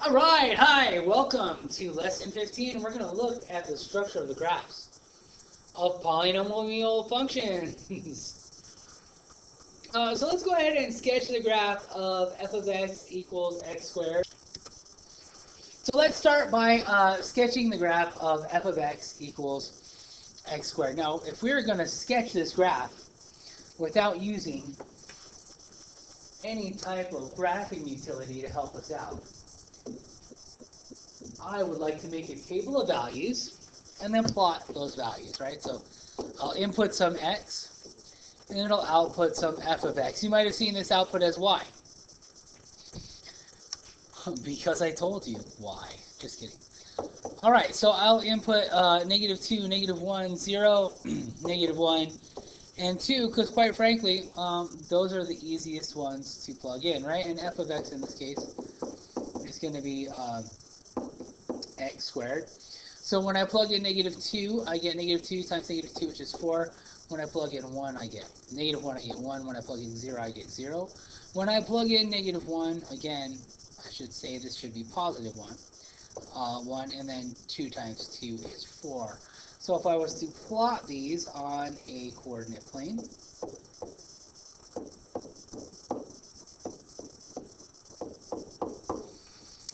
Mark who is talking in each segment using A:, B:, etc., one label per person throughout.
A: All right, hi, welcome to lesson 15. We're going to look at the structure of the graphs of polynomial functions. So let's go ahead and sketch the graph of f of x equals x squared. So let's start by sketching the graph of f of x equals x squared. Now, if we're going to sketch this graph without using any type of graphing utility to help us out, I would like to make a table of values and then plot those values, right? So I'll input some x and it'll output some f of x. You might have seen this output as y. Because I told you y. Just kidding. All right, so I'll input -2, -1, 0, -1, and 2, because quite frankly, those are the easiest ones to plug in, right? And f of x in this case is going to be x squared. So when I plug in -2, I get -2 times -2, which is 4. When I plug in 1, I get -1, I get 1. When I plug in 0, I get 0. When I plug in -1, again, I should say this should be positive 1. 1, and then 2 times 2 is 4. So if I was to plot these on a coordinate plane,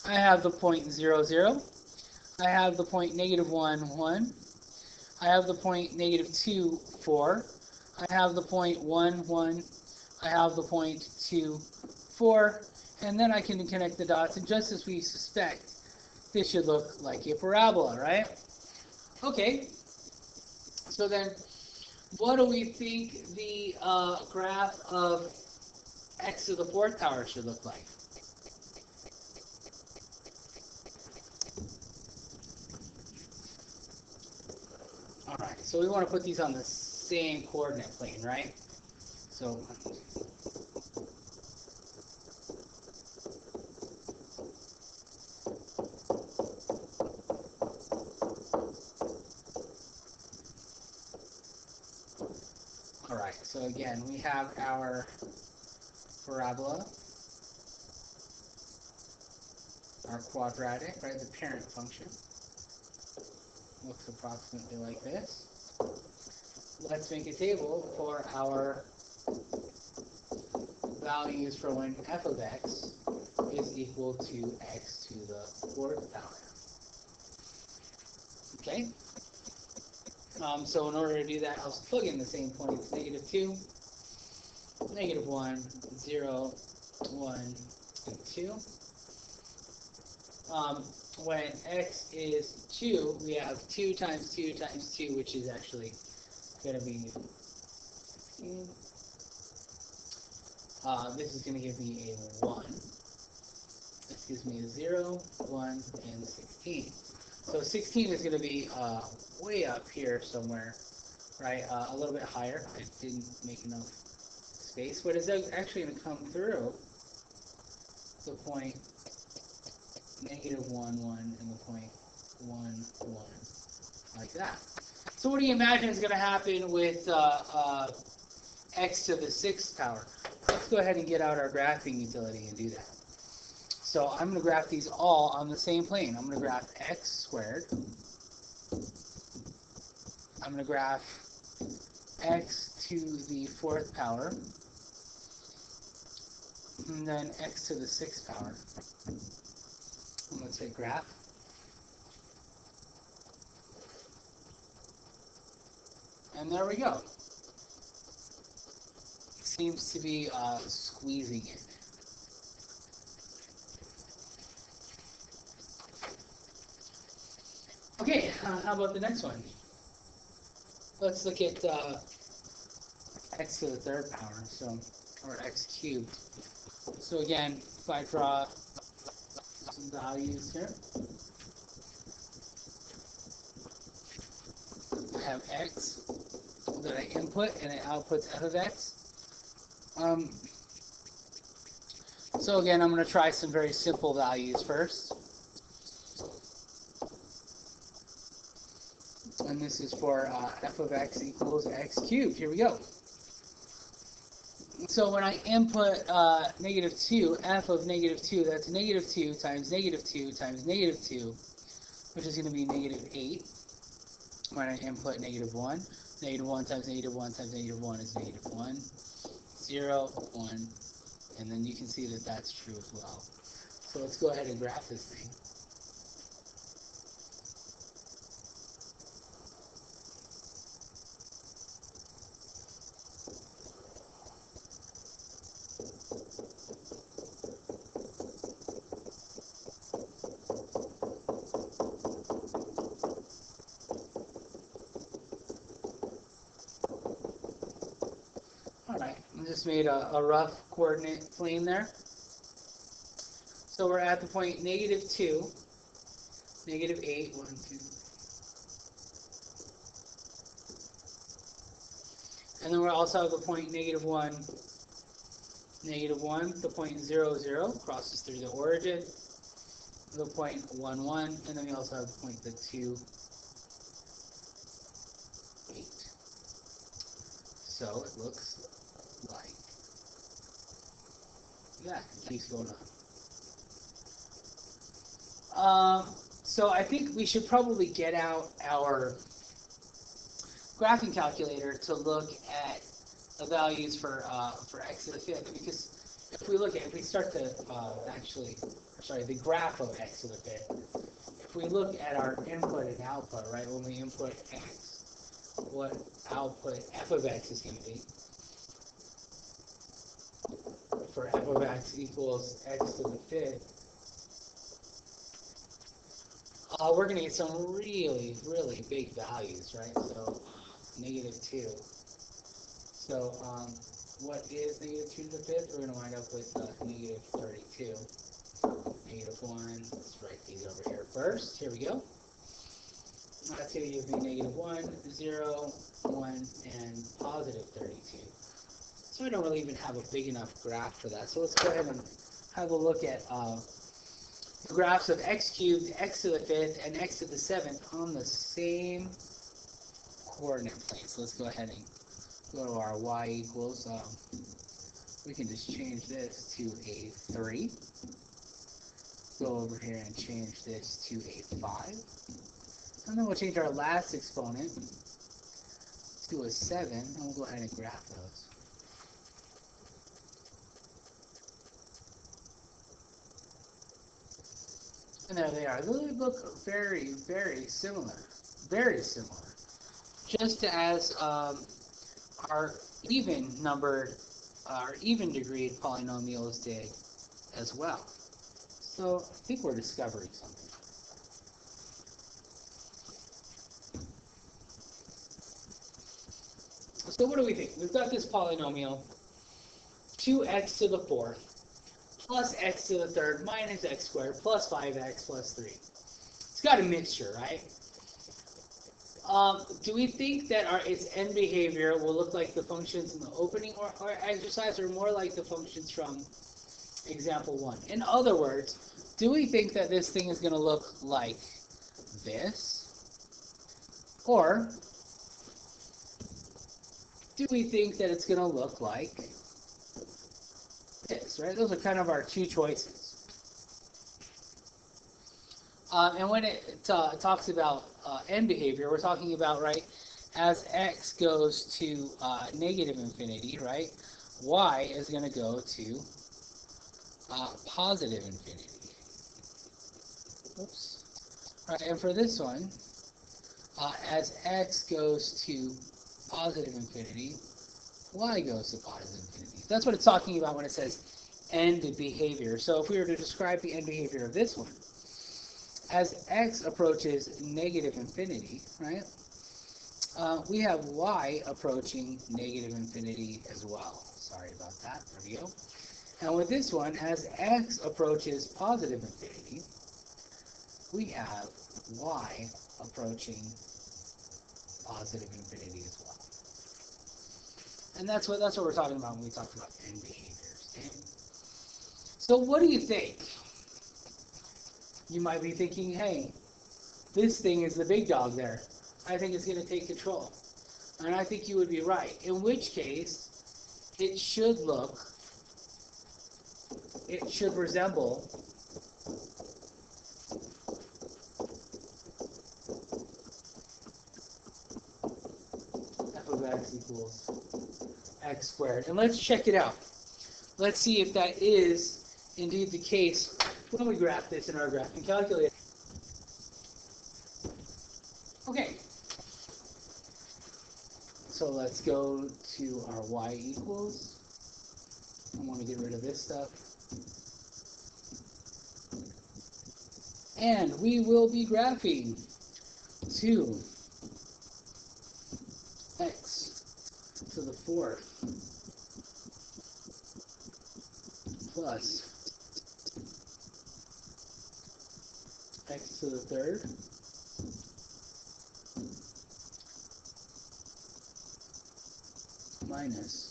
A: I have the point 0, 0. I have the point -1, 1. I have the point -2, 4. I have the point 1, 1. I have the point 2, 4. And then I can connect the dots, and just as we suspect, this should look like a parabola, right? Okay. So then, what do we think the graph of x to the 4th power should look like? Alright, so we want to put these on the same coordinate plane, right? So alright, so again, we have our parabola, our quadratic, right, the parent function. Looks approximately like this. Let's make a table for our values for when f of x is equal to x to the 4th power. Okay? So in order to do that, I'll plug in the same points: -2, -1, 0, 1, and 2. When x is 2, we have 2 times 2 times 2, which is actually going to be 16. This is going to give me a 1. This gives me a 0, 1, and 16. So 16 is going to be way up here somewhere, right? A little bit higher. I didn't make enough space, but it's actually going to come through the point -1, 1, and the point 1, 1, like that. So what do you imagine is going to happen with x to the 6th power? Let's go ahead and get out our graphing utility and do that. So I'm going to graph these all on the same plane. I'm going to graph x squared. I'm going to graph x to the 4th power. And then x to the 6th power. Let's say graph. And there we go. Seems to be squeezing it. Okay, how about the next one? Let's look at x to the 3rd power, so, or x cubed. So again, if I draw some values here, I have x that I input and it outputs f of x. So again, I'm going to try some very simple values first. And this is for f of x equals x cubed. Here we go. So when I input -2, f of -2, that's -2 times -2 times -2, which is going to be -8. When I input -1, -1 times -1 times -1 is -1, 0, 1, and then you can see that that's true as well. So let's go ahead and graph this thing. Alright, I just made a rough coordinate plane there. So we're at the point -2, -8, 1, 2. And then we also have the point -1, -1, the point 0, 0, crosses through the origin, the point 1, 1, and then we also have the point 2, 8. So it looks like that. It keeps going on. So I think we should probably get out our graphing calculator to look at the values for x to the 5th, because if we start to the graph of x to the 5th, if we look at our input and output, right, when we input x, what output f of x is going to be. For f of x equals x to the 5th, we're going to get some really, really big values, right? So -2. So what is -2 to the 5th? We're going to wind up with -32. -1. Let's write these over here first. Here we go. That's going to give me -1, 0, 1, and +32. So we don't really even have a big enough graph for that. So let's go ahead and have a look at the graphs of x cubed, x to the 5th, and x to the 7th on the same coordinate plane. So let's go ahead and go to our y equals. We can just change this to a 3. Go over here and change this to a 5. And then we'll change our last exponent to a 7, and we'll go ahead and graph those. And there they are. They look very, very similar. Very similar. Just as our even degreed polynomials did as well. So I think we're discovering something. So what do we think? We've got this polynomial, 2x to the 4th plus x to the 3rd minus x squared plus 5x plus 3. It's got a mixture, right? Do we think that its end behavior will look like the functions in the opening or exercise, or more like the functions from example 1? In other words, do we think that this thing is going to look like this? Or do we think that it's going to look like this, right? Those are kind of our two choices. And when it talks about end behavior, we're talking about, right, as x goes to negative infinity, right, y is going to go to positive infinity. Oops. All right, and for this one, as x goes to positive infinity, y goes to positive infinity. That's what it's talking about when it says end behavior. So if we were to describe the end behavior of this one, as x approaches negative infinity, right, we have y approaching negative infinity as well. Sorry about that. There we go. And with this one, as x approaches positive infinity, we have y approaching positive infinity as well. And that's what we're talking about when we talk about end behaviors. Okay? So what do you think? You might be thinking, hey, this thing is the big dog there. I think it's going to take control. And I think you would be right. In which case, it should resemble f of x equals x squared. And let's check it out. Let's see if that is indeed the case when we graph this in our graphing calculator. Okay. So let's go to our y equals. I want to get rid of this stuff. And we will be graphing 2x to the 4th plus x to the 3rd minus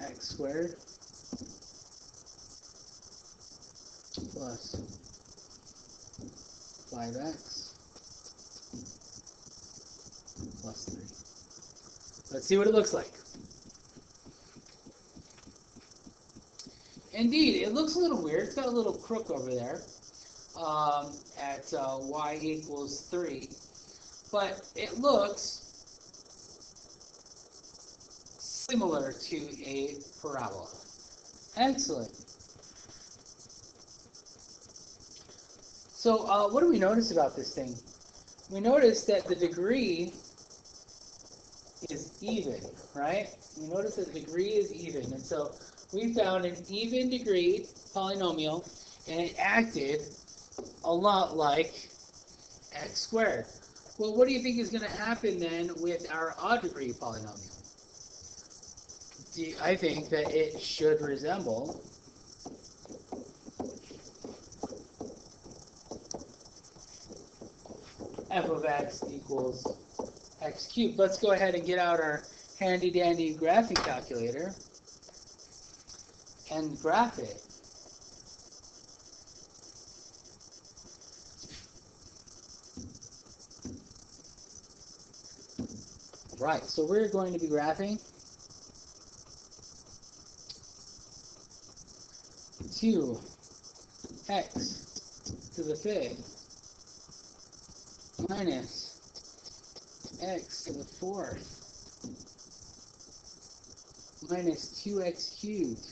A: x squared plus 5x plus 3. Let's see what it looks like. Indeed, it looks a little weird. It's got a little crook over there at y equals 3. But it looks similar to a parabola. Excellent. So what do we notice about this thing? We notice that the degree is even, right? We notice that the degree is even. And so we found an even degree polynomial, and it acted a lot like x squared. Well, what do you think is going to happen then with our odd degree polynomial? I think that it should resemble f of x equals x cubed. Let's go ahead and get out our handy dandy graphing calculator and graph it. Right, so we're going to be graphing 2x to the 5th minus x to the 4th minus 2x cubed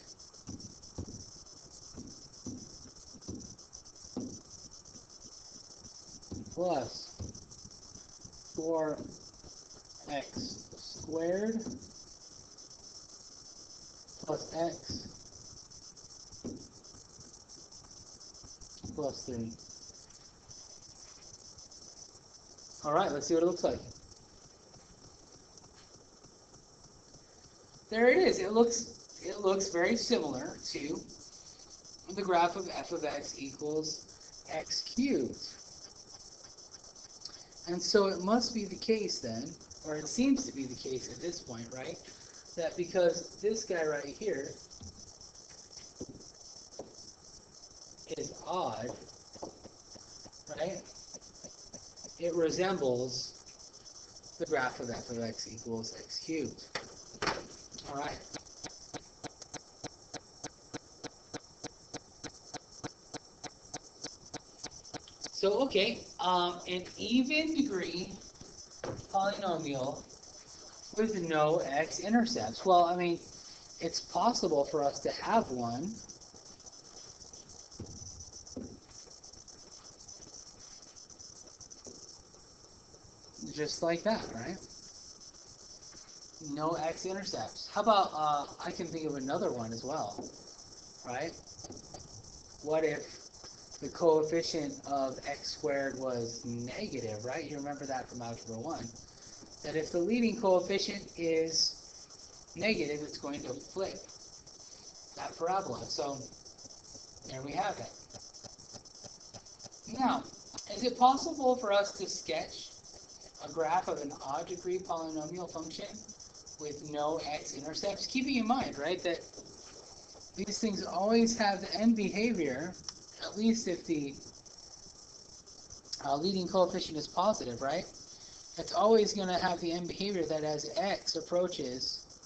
A: plus 4x squared plus x plus 3. All right, let's see what it looks like. There it is. It looks very similar to the graph of f of x equals x cubed. And so it must be the case then, or it seems to be the case at this point, right, that because this guy right here is odd, right, it resembles the graph of f of x equals x cubed. All right. So, okay, an even degree polynomial with no x-intercepts. Well, I mean, it's possible for us to have one just like that, right? No x-intercepts. How about, I can think of another one as well, right? What if the coefficient of x squared was negative, right? You remember that from Algebra 1. That if the leading coefficient is negative, it's going to flip that parabola. So, there we have it. Now, is it possible for us to sketch a graph of an odd degree polynomial function with no x-intercepts? Keeping in mind, right, that these things always have the end behavior, at least if the leading coefficient is positive, right? It's always going to have the end behavior that as x approaches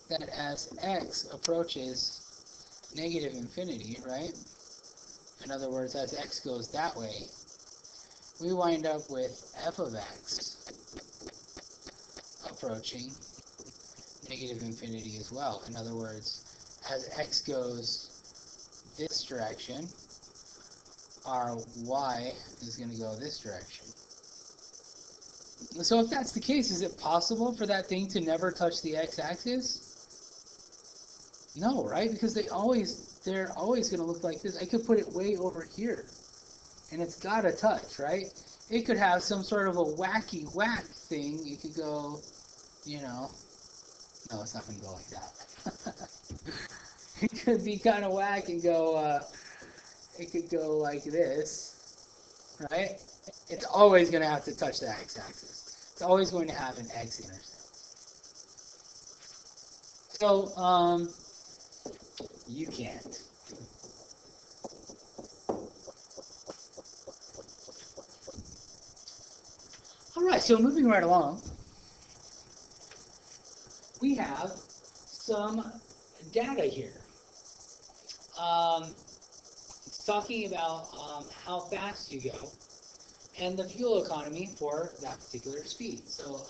A: that as x approaches negative infinity, right? In other words, as x goes that way, we wind up with f of x approaching negative infinity as well. In other words, as x goes this direction, our y is going to go this direction. So if that's the case, is it possible for that thing to never touch the x-axis? No, right? Because they're always going to look like this. I could put it way over here, and it's got to touch, right? It could have some sort of a wacky whack thing. It could go, you know, no, it's not going to go like that. It could be kind of whack and go, it could go like this, right? It's always going to have to touch the x-axis. It's always going to have an x-intercept. So, you can't. All right, so moving right along, we have some data here. It's talking about how fast you go and the fuel economy for that particular speed. So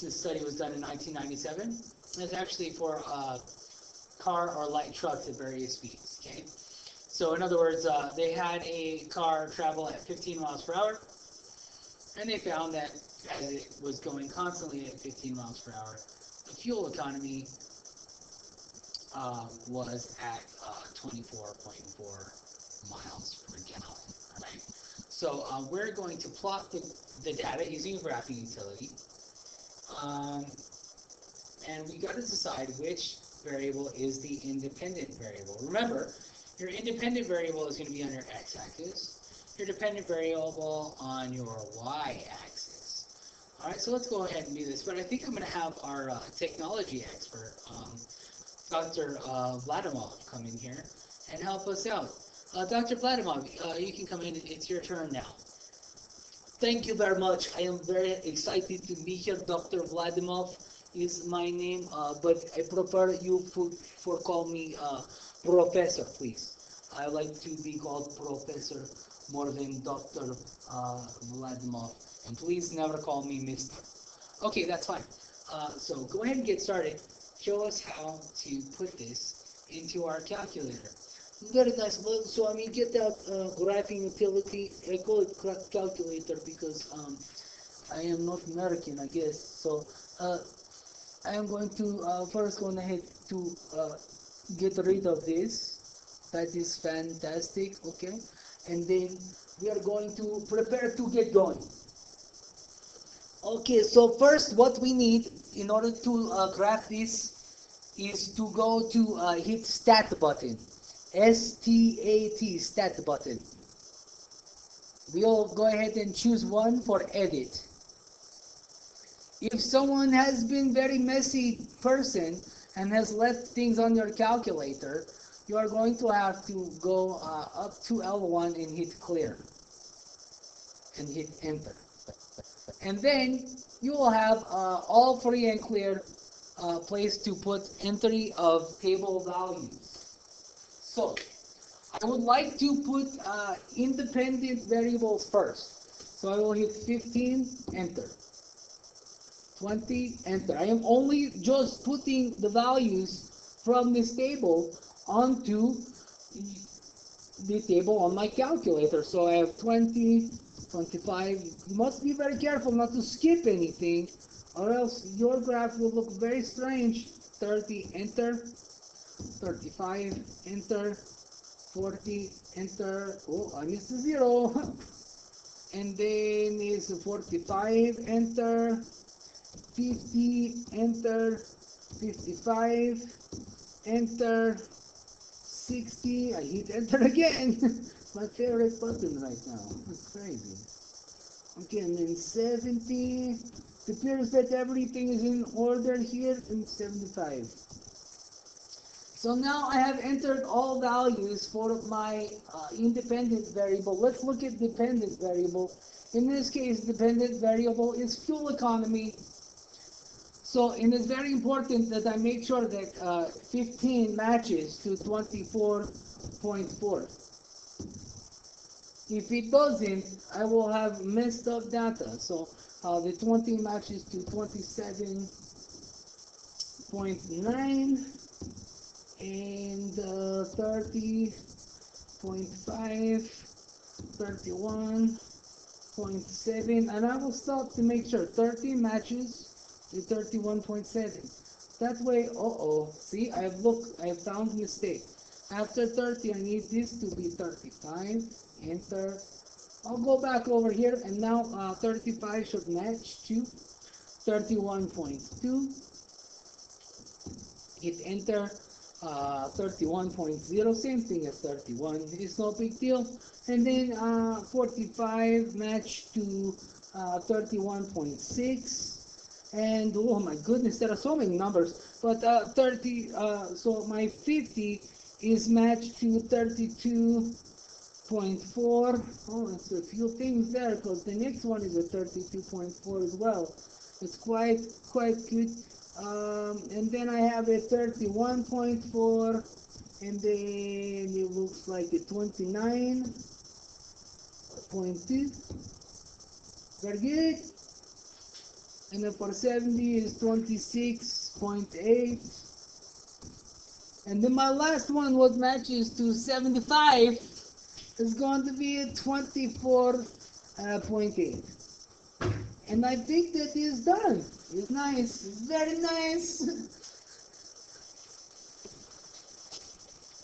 A: this study was done in 1997. It's actually for car or light trucks at various speeds. Okay, so in other words, they had a car travel at 15 miles per hour, and they found that as it was going constantly at 15 miles per hour, the fuel economy was at 24.4 miles per gallon. Right? So we're going to plot the data using a graphing utility, and we got to decide which variable is the independent variable. Remember, your independent variable is going to be on your x-axis, your dependent variable on your y-axis. All right, so let's go ahead and do this. But I think I'm going to have our technology expert, Dr. Vladimov, come in here and help us out. Dr. Vladimov, you can come in. It's your turn now.
B: Thank you very much. I am very excited to be here. Dr. Vladimov is my name, but I prefer you for call me Professor, please. I like to be called Professor more than Dr. Vladimov.
A: And please never call me Mr. Okay, that's fine. So go ahead and get started. Show us how to put this into our calculator.
B: Very nice. Well, so I mean, get that graphing utility. I call it calculator because I am not American, I guess. So I am going to first go ahead to get rid of this. That is fantastic. Okay, and then we are going to prepare to get going. Okay, so first what we need in order to graph this is to go to hit stat button. S-T-A-T, stat button. We'll go ahead and choose one for edit. If someone has been very messy person and has left things on your calculator, you are going to have to go up to L1 and hit clear and hit enter. And then you will have all free and clear place to put entry of table values. So I would like to put independent variables first. So I will hit 15, enter. 20, enter. I am only just putting the values from this table onto the table on my calculator. So I have 20, 25. You must be very careful not to skip anything, or else your graph will look very strange. 30, enter. 35, enter. 40, enter. Oh, I missed a 0. And then is 45, enter. 50, enter. 55, enter. 60, I hit enter again. My favorite button right now. It's crazy. Okay, and then 70. It appears that everything is in order here, and 75. So now I have entered all values for my independent variable. Let's look at dependent variable. In this case, dependent variable is fuel economy. So it is very important that I make sure that 15 matches to 24.4. If it doesn't, I will have messed up data. So the 20 matches to 27.9 and 30.5, 31.7, and I will stop to make sure 30 matches to 31.7. That way, see, I found mistake. After 30, I need this to be 35. Enter. I'll go back over here, and now 35 should match to 31.2. Hit enter. 31.0, same thing as 31. It's no big deal. And then 45 match to 31.6. And oh my goodness, there are so many numbers. But 30, so my 50 is matched to 32.4. Oh, it's a few things there because the next one is a 32.4 as well. It's quite good. And then I have a 31.4, and then it looks like a 29.2. Very good. And then for 70 is 26.8. And then my last one, what matches to 75, is going to be a 24.8. And I think that is done. It's nice. It's very nice.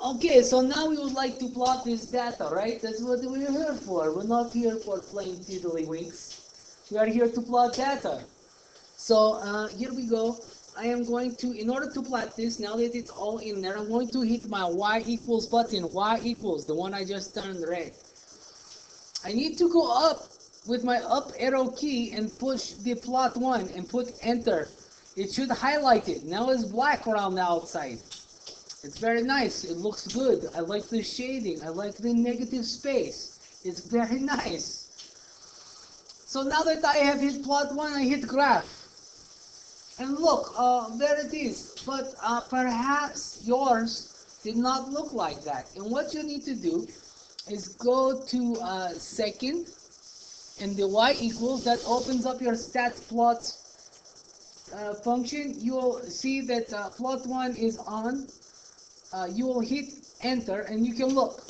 B: Okay, so now we would like to plot this data, right? That's what we're here for. We're not here for playing tiddlywinks. We are here to plot data. So here we go. I am going to, in order to plot this, now that it's all in there, I'm going to hit my Y equals button. Y equals, the one I just turned red. I need to go up with my up arrow key and push the plot one and put enter. It should highlight it. Now it's black around the outside. It's very nice. It looks good. I like the shading. I like the negative space. It's very nice. So now that I have hit plot one, I hit graph. And look, there it is. But perhaps yours did not look like that. And what you need to do is go to second, and the Y equals, that opens up your stat plot function. You will see that plot one is on. You will hit enter and you can look.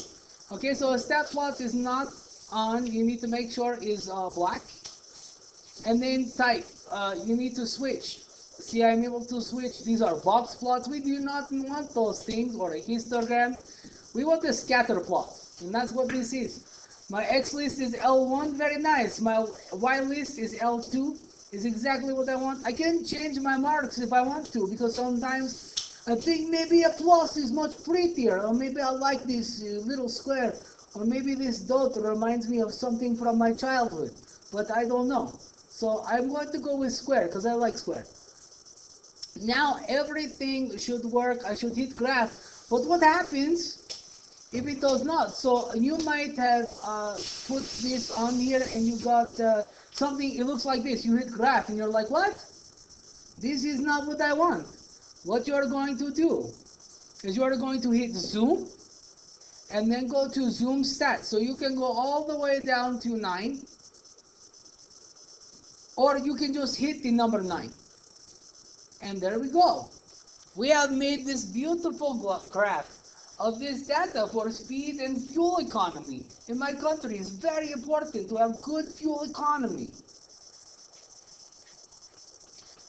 B: Okay, so a stat plot is not on. You need to make sure is black. And then type. You need to switch. See, I'm able to switch. These are box plots. We do not want those things, or a histogram. We want a scatter plot, and that's what this is. My X list is L1, very nice. My Y list is L2, is exactly what I want. I can change my marks if I want to, because sometimes I think maybe a plus is much prettier, or maybe I like this little square, or maybe this dot reminds me of something from my childhood, but I don't know. So I'm going to go with square, because I like square. Now everything should work. I should hit graph, but what happens if it does not? So you might have put this on here and you got something, it looks like this. You hit graph and you're like, what? This is not what I want. What you're going to do is you're going to hit zoom and then go to zoom stat. So you can go all the way down to 9, or you can just hit the number 9. And there we go. We have made this beautiful graph of this data for speed and fuel economy. In my country, it's very important to have good fuel economy.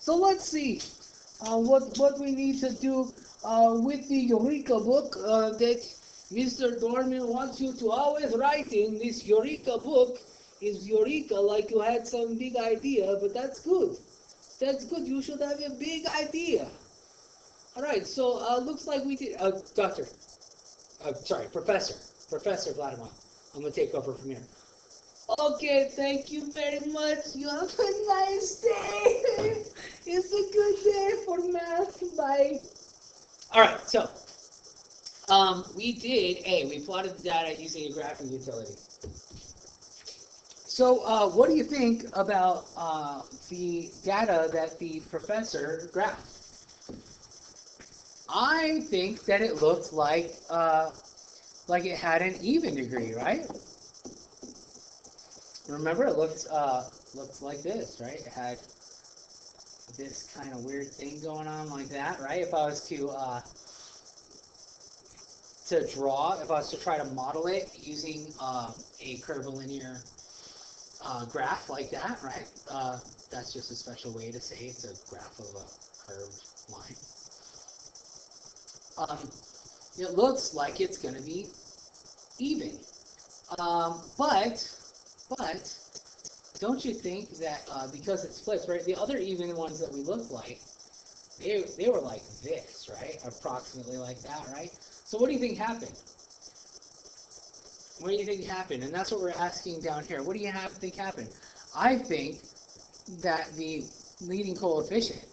B: So let's see what we need to do with the Eureka book that Mr. Dorman wants you to always write in. This Eureka book is Eureka, like you had some big idea, but that's good. That's good. You should have a big idea. All right, so looks like we did. Professor Vladimir. I'm going to take over from here. Okay, thank you very much. You have a nice day. It's a good day for math. Bye. All right, so we plotted the data using a graphing utility. So what do you think about the data that the professor graphed? I think that it looked like it had an even degree, right? Remember, it looked like this, right? It had this kind of weird thing going on like that, right? If I was to try to model it using a curvilinear graph like that, right? That's just a special way to say it's a graph of a curved line. It looks like it's going to be even, but don't you think that because it splits, right? The other even ones that we looked like, they were like this, right? Approximately like that, right? So what do you think happened? What do you think happened? And that's what we're asking down here. What do you think happened? I think that the leading coefficient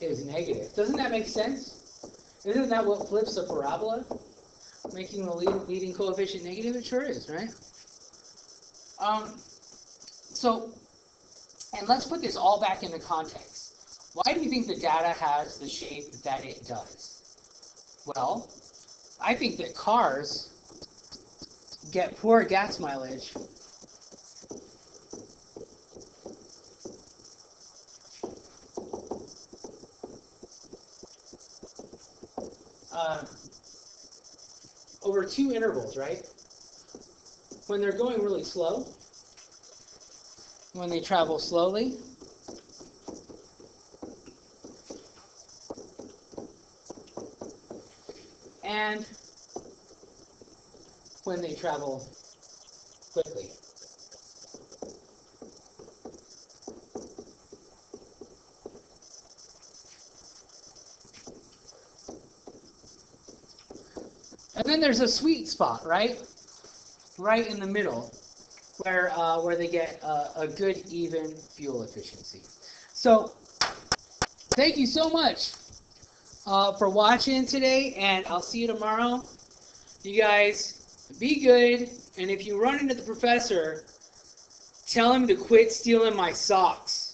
B: is negative. Doesn't that make sense? Isn't that what flips a parabola? Making the leading coefficient negative? It sure is, right? And let's put this all back into context. Why do you think the data has the shape that it does? Well, I think that cars get poor gas mileage over two intervals, right? When they're going really slow, when they travel slowly, and when they travel quickly. And then there's a sweet spot, right? Right in the middle, where they get a good even fuel efficiency. So thank you so much for watching today, and I'll see you tomorrow. You guys be good, and if you run into the professor, tell him to quit stealing my socks.